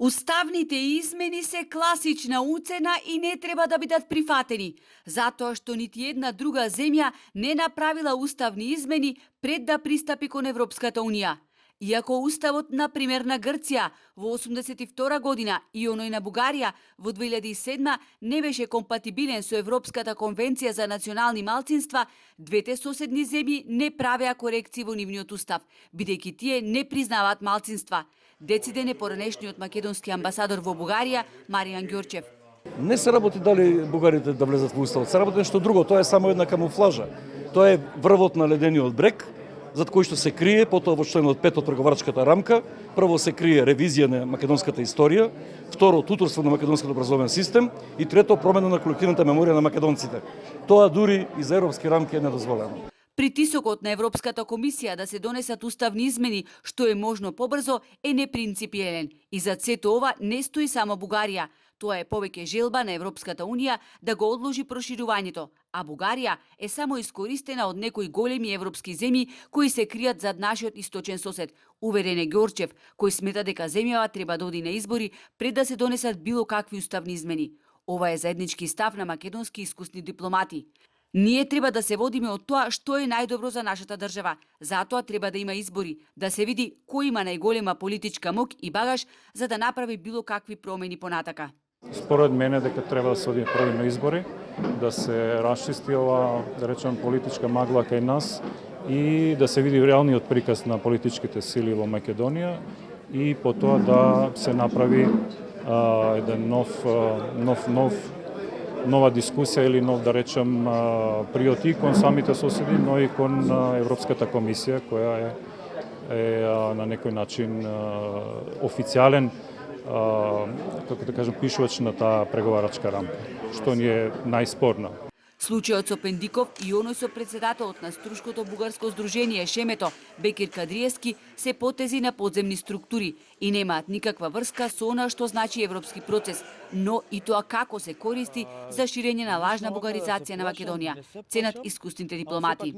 Уставните измени се класична уцена и не треба да бидат прифатени, затоа што нити една друга земја не направила уставни измени пред да пристапи кон Европската Унија. Иако уставот, например, на Грција во 82 година и оној на Бугарија во 2007 не беше компатибилен со Европската конвенција за национални малцинства, двете соседни земји не правеа корекции во нивниот устав, бидејќи тие не признаваат малцинства. Дециден е поранешниот македонски амбасадор во Бугарија Маријан Ѓорчев. Не се работи дали бугарите да влезат во уставот, се работи нешто друго, тоа е само една камуфлажа. Тоа е врвот на ледениот брег, зад кој што се крие, потоа во членот 5 од преговарачката рамка, прво се крие ревизија на македонската историја, второ туторство на македонскиот образовен систем и трето промена на колективната меморија на македонците. Тоа дури и за европски рамки е недозволено. Притисокот на Европската комисија да се донесат уставни измени што е можно побрзо е непринципиелен и за сето ова не стои само Бугарија. Тоа е повеќе желба на Европската Унија да го одложи проширувањето, а Бугарија е само искористена од некои големи европски земји кои се кријат зад нашиот источен сосед, уверен е Ѓорчев, кој смета дека земјава треба да оди на избори пред да се донесат било какви уставни измени. Ова е заеднички став на македонски искусни дипломати. Ние треба да се водиме од тоа што е најдобро за нашата држава. Затоа треба да има избори, да се види кој има најголема политичка мок и багаж за да направи било какви промени понатака. Според мене дека треба да се оди први на избори, да се расчисти ова, да речем, политичка магла кај нас и да се види реалниот приказ на политичките сили во Македонија и потоа да се направи еден нова дискусија или нов, да речем, приот и кон самите соседи, но и кон Европската комисија, која е на некој начин официјален, како да кажем, пишувач на таа преговарачка рамка, што ни е најспорна. Случајот со Пендиков и оној со председателот на Струшкото бугарско здружение Шемето, Бекир Кадриевски, се потези на подземни структури и немаат никаква врска со она што значи европски процес, но и тоа како се користи за ширење на лажна бугаризација на Македонија, ценат искусните дипломати.